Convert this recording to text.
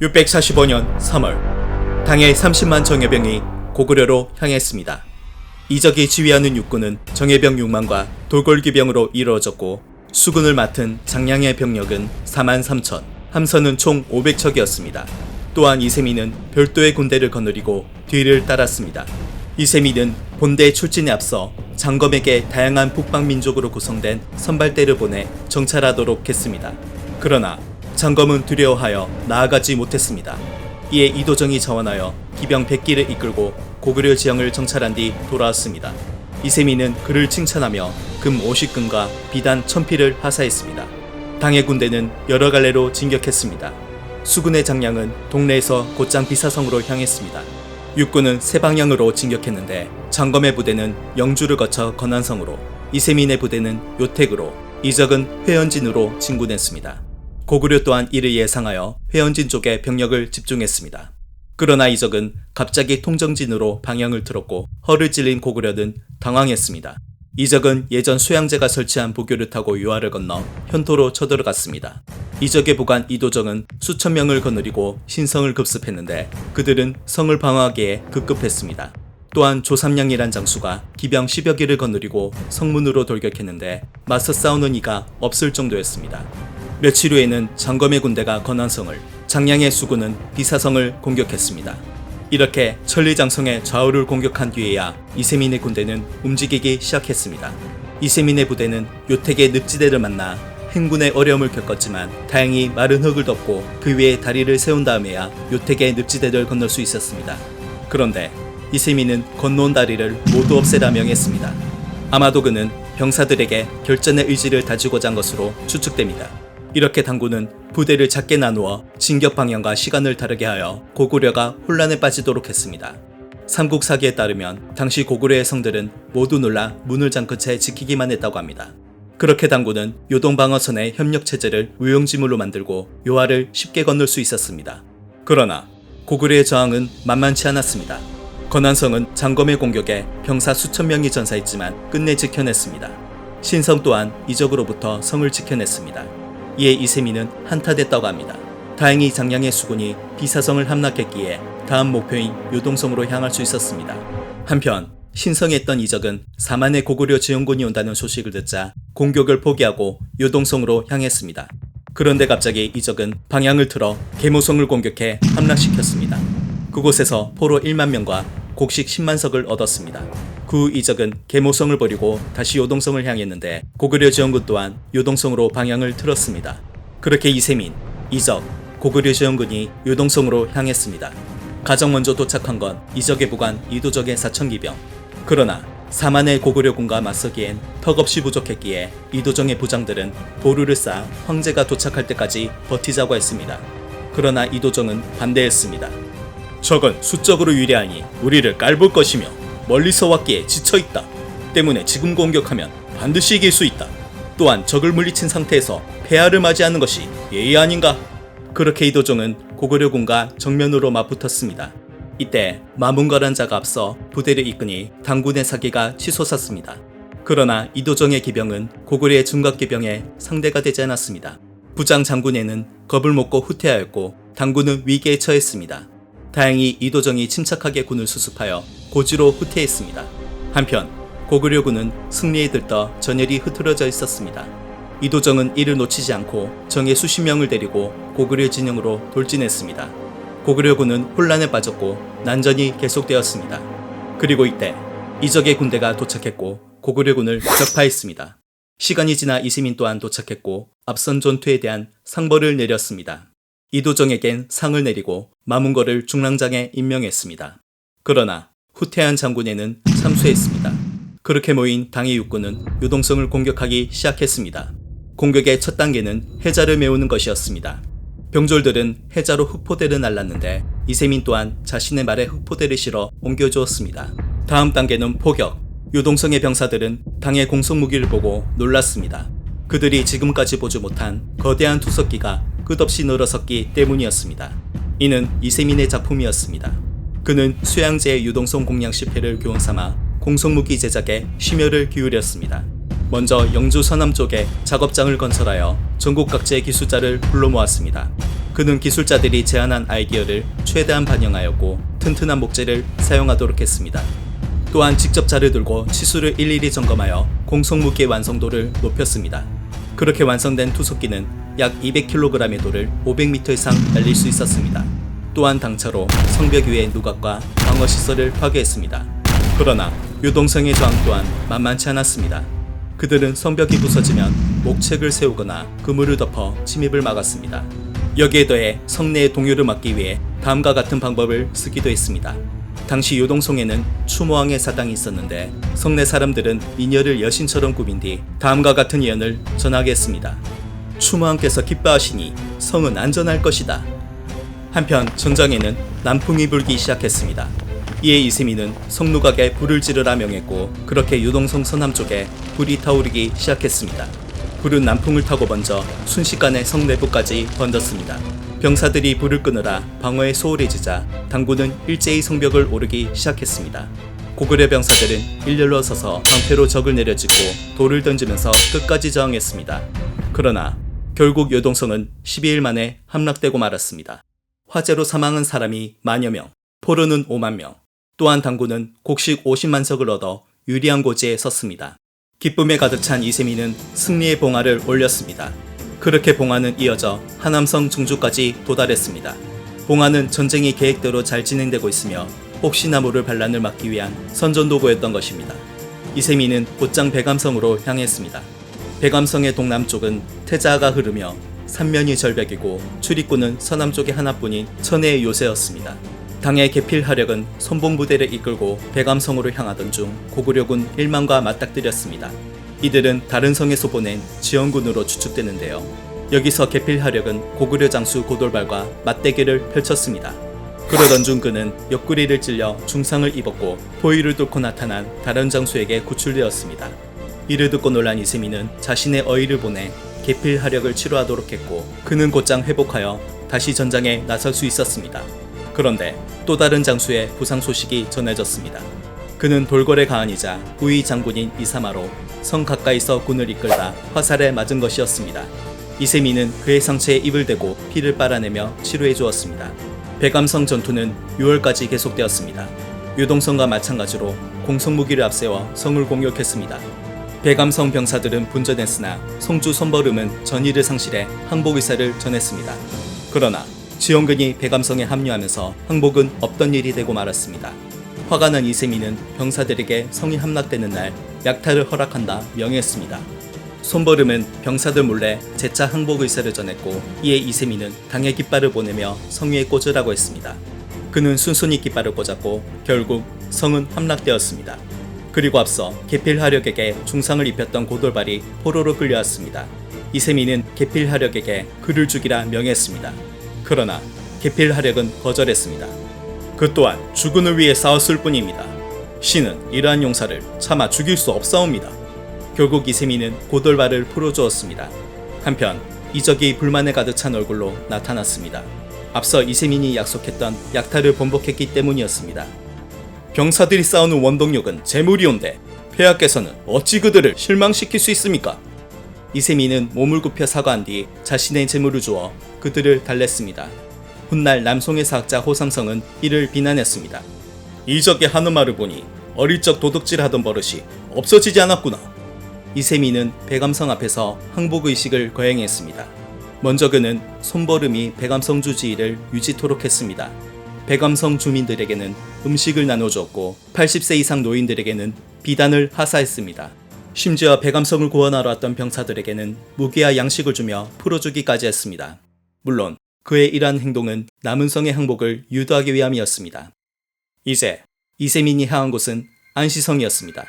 645년 3월 당해 30만 정예병이 고구려로 향했습니다. 이적이 지휘하는 육군은 정예병 6만과 돌궐기병으로 이루어졌고 수군을 맡은 장량의 병력은 4만 3천, 함선은 총 500척이었습니다. 또한 이세민은 별도의 군대를 거느리고 뒤를 따랐습니다. 이세민은 본대 출진에 앞서 장검에게 다양한 북방민족으로 구성된 선발대를 보내 정찰하도록 했습니다. 그러나 장검은 두려워하여 나아가지 못했습니다. 이에 이도정이 자원하여 기병 100기를 이끌고 고구려 지형을 정찰한 뒤 돌아왔습니다. 이세민은 그를 칭찬하며 금 50근과 비단 1000피를 하사했습니다. 당해 군대는 여러 갈래로 진격했습니다. 수군의 장량은 동래에서 곧장 비사성으로 향했습니다. 육군은 세 방향으로 진격했는데 장검의 부대는 영주를 거쳐 건안성으로, 이세민의 부대는 요택으로, 이적은 회원진으로 진군했습니다. 고구려 또한 이를 예상하여 회원진 쪽에 병력을 집중했습니다. 그러나 이적은 갑자기 통정진으로 방향을 틀었고 허를 찔린 고구려는 당황했습니다. 이적은 예전 수양제가 설치한 보교를 타고 요하를 건너 현토로 쳐들어갔습니다. 이적의 보관 이도정은 수천 명을 거느리고 신성을 급습했는데 그들은 성을 방어하기에 급급했습니다. 또한 조삼량이란 장수가 기병 10여 기를 거느리고 성문으로 돌격했는데 맞서 싸우는 이가 없을 정도였습니다. 며칠 후에는 장검의 군대가 건안성을, 장량의 수군은 비사성을 공격했습니다. 이렇게 천리장성의 좌우를 공격한 뒤에야 이세민의 군대는 움직이기 시작했습니다. 이세민의 부대는 요택의 늪지대를 만나 행군의 어려움을 겪었지만 다행히 마른 흙을 덮고 그 위에 다리를 세운 다음에야 요택의 늪지대를 건널 수 있었습니다. 그런데 이세민은 건너온 다리를 모두 없애라 명했습니다. 아마도 그는 병사들에게 결전의 의지를 다지고자 한 것으로 추측됩니다. 이렇게 당군은 부대를 작게 나누어 진격 방향과 시간을 다르게 하여 고구려가 혼란에 빠지도록 했습니다. 삼국사기에 따르면 당시 고구려의 성들은 모두 놀라 문을 잠근 채 지키기만 했다고 합니다. 그렇게 당군은 요동방어선의 협력체제를 무용지물로 만들고 요하를 쉽게 건널 수 있었습니다. 그러나 고구려의 저항은 만만치 않았습니다. 건안성은 장검의 공격에 병사 수천 명이 전사했지만 끝내 지켜냈습니다. 신성 또한 이적으로부터 성을 지켜냈습니다. 이에 이세민은 한탄했다고 합니다. 다행히 장량의 수군이 비사성을 함락했기에 다음 목표인 요동성으로 향할 수 있었습니다. 한편 신성에 있던 이적은 4만의 고구려 지원군이 온다는 소식을 듣자 공격을 포기하고 요동성으로 향했습니다. 그런데 갑자기 이적은 방향을 틀어 계모성을 공격해 함락시켰습니다. 그곳에서 포로 1만 명과 곡식 10만 석을 얻었습니다. 그 후 이적은 계모성을 버리고 다시 요동성을 향했는데 고구려 지원군 또한 요동성으로 방향을 틀었습니다. 그렇게 이세민, 이적, 고구려 지원군이 요동성으로 향했습니다. 가장 먼저 도착한 건 이적의 보관 이도적의 4,000기병. 그러나 4만의 고구려군과 맞서기엔 턱없이 부족했기에 이도정의 부장들은 보루를 쌓아 황제가 도착할 때까지 버티자고 했습니다. 그러나 이도정은 반대했습니다. 적은 수적으로 유리하니 우리를 깔볼 것이며 멀리서 왔기에 지쳐있다. 때문에 지금 공격하면 반드시 이길 수 있다. 또한 적을 물리친 상태에서 폐하를 맞이하는 것이 예의 아닌가? 그렇게 이도정은 고구려군과 정면으로 맞붙었습니다. 이때 마문거란 자가 앞서 부대를 이끄니 당군의 사기가 치솟았습니다. 그러나 이도정의 기병은 고구려의 중각기병에 상대가 되지 않았습니다. 부장 장군에는 겁을 먹고 후퇴하였고 당군은 위기에 처했습니다. 다행히 이도정이 침착하게 군을 수습하여 고지로 후퇴했습니다. 한편 고구려군은 승리에 들떠 전열이 흐트러져 있었습니다. 이도정은 이를 놓치지 않고 정예 수십 명을 데리고 고구려 진영으로 돌진했습니다. 고구려군은 혼란에 빠졌고 난전이 계속되었습니다. 그리고 이때 이적의 군대가 도착했고 고구려군을 격파했습니다. 시간이 지나 이세민 또한 도착했고 앞선 전투에 대한 상벌을 내렸습니다. 이도정에겐 상을 내리고 마문거를 중랑장에 임명했습니다. 그러나 후퇴한 장군에는 참수했습니다. 그렇게 모인 당의 육군은 요동성을 공격하기 시작했습니다. 공격의 첫 단계는 해자를 메우는 것이었습니다. 병졸들은 해자로 흑포대를 날랐는데 이세민 또한 자신의 말에 흑포대를 실어 옮겨주었습니다. 다음 단계는 포격. 요동성의 병사들은 당의 공성무기를 보고 놀랐습니다. 그들이 지금까지 보지 못한 거대한 투석기가 끝없이 늘어섰기 때문이었습니다. 이는 이세민의 작품이었습니다. 그는 수양제의 유동성 공략 실패를 교훈삼아 공성무기 제작에 심혈을 기울였습니다. 먼저 영주 서남 쪽에 작업장을 건설하여 전국 각지의 기술자를 불러 모았습니다. 그는 기술자들이 제안한 아이디어를 최대한 반영하였고 튼튼한 목재를 사용하도록 했습니다. 또한 직접 자를 들고 치수를 일일이 점검하여 공성무기의 완성도를 높였습니다. 그렇게 완성된 투석기는 약 200kg의 돌을 500m 이상 날릴 수 있었습니다. 또한 당차로 성벽 위의 누각과 방어시설을 파괴했습니다. 그러나 유동성의 저항 또한 만만치 않았습니다. 그들은 성벽이 부서지면 목책을 세우거나 그물을 덮어 침입을 막았습니다. 여기에 더해 성내의 동요를 막기 위해 다음과 같은 방법을 쓰기도 했습니다. 당시 요동성에는 추모왕의 사당이 있었는데 성내 사람들은 미녀를 여신처럼 꾸민 뒤 다음과 같은 예언을 전하게 했습니다. 추모왕께서 기뻐하시니 성은 안전할 것이다. 한편 전장에는 남풍이 불기 시작했습니다. 이에 이세미는 성누각에 불을 지르라 명했고 그렇게 유동성 서남쪽에 불이 타오르기 시작했습니다. 불은 남풍을 타고 번져 순식간에 성 내부까지 번졌습니다. 병사들이 불을 끄느라 방어에 소홀해지자 당군은 일제히 성벽을 오르기 시작했습니다. 고구려 병사들은 일렬로 서서 방패로 적을 내려찍고 돌을 던지면서 끝까지 저항했습니다. 그러나 결국 요동성은 12일 만에 함락되고 말았습니다. 화재로 사망한 사람이 만여 명, 포로는 5만 명, 또한 당군은 곡식 50만 석을 얻어 유리한 고지에 섰습니다. 기쁨에 가득 찬 이세미는 승리의 봉화를 올렸습니다. 그렇게 봉화는 이어져 하남성 중주까지 도달했습니다. 봉화는 전쟁이 계획대로 잘 진행되고 있으며 혹시나 모를 반란을 막기 위한 선전도구였던 것입니다. 이세미는 곧장 백암성으로 향했습니다. 백암성의 동남쪽은 태자가 흐르며 삼면이 절벽이고 출입구는 서남쪽에 하나뿐인 천혜의 요새였습니다. 당의 계필하력은 선봉부대를 이끌고 백암성으로 향하던 중 고구려군 1만과 맞닥뜨렸습니다. 이들은 다른 성에서 보낸 지원군으로 추측되는데요. 여기서 계필하력은 고구려 장수 고돌발과 맞대결을 펼쳤습니다. 그러던 중 그는 옆구리를 찔려 중상을 입었고 포위를 뚫고 나타난 다른 장수에게 구출되었습니다. 이를 듣고 놀란 이세미는 자신의 어의를 보내 계필하력을 치료하도록 했고 그는 곧장 회복하여 다시 전장에 나설 수 있었습니다. 그런데 또 다른 장수의 부상 소식이 전해졌습니다. 그는 돌궐의 가한이자 우위 장군인 이사마로 성 가까이서 군을 이끌다 화살에 맞은 것이었습니다. 이세미는 그의 상처에 입을 대고 피를 빨아내며 치료해 주었습니다. 백암성 전투는 6월까지 계속되었습니다. 유동성과 마찬가지로 공성무기를 앞세워 성을 공격했습니다. 백암성 병사들은 분전했으나 성주 손버름은 전의를 상실해 항복 의사를 전했습니다. 그러나 지원군이 백암성에 합류하면서 항복은 없던 일이 되고 말았습니다. 화가 난 이세미는 병사들에게 성이 함락되는 날 약탈을 허락한다 명했습니다. 손버름은 병사들 몰래 재차 항복 의사를 전했고 이에 이세미는 당의 깃발을 보내며 성 위에 꽂으라고 했습니다. 그는 순순히 깃발을 꽂았고 결국 성은 함락되었습니다. 그리고 앞서 계필하력에게 중상을 입혔던 고돌발이 포로로 끌려왔습니다. 이세미는 계필하력에게 그를 죽이라 명했습니다. 그러나 계필하력은 거절했습니다. 그 또한 주군을 위해 싸웠을 뿐입니다. 신은 이러한 용사를 차마 죽일 수 없사옵니다. 결국 이세미는 고돌발을 풀어주었습니다. 한편 이적이 불만에 가득 찬 얼굴로 나타났습니다. 앞서 이세민이 약속했던 약탈을 번복했기 때문이었습니다. 병사들이 싸우는 원동력은 재물이온데 폐하께서는 어찌 그들을 실망시킬 수 있습니까? 이세미는 몸을 굽혀 사과한 뒤 자신의 재물을 주어 그들을 달랬습니다. 훗날 남송의 사학자 호상성은 이를 비난했습니다. 이적이 하는 말을 보니 어릴 적 도둑질하던 버릇이 없어지지 않았구나. 이세미는 백암성 앞에서 항복의식을 거행했습니다. 먼저 그는 손버름이 백암성 주지의를 유지토록 했습니다. 백암성 주민들에게는 음식을 나눠주었고 80세 이상 노인들에게는 비단을 하사했습니다. 심지어 백암성을 구원하러 왔던 병사들에게는 무기와 양식을 주며 풀어주기까지 했습니다. 물론 그의 이러한 행동은 남은 성의 항복을 유도하기 위함이었습니다. 이제 이세민이 향한 곳은 안시성이었습니다.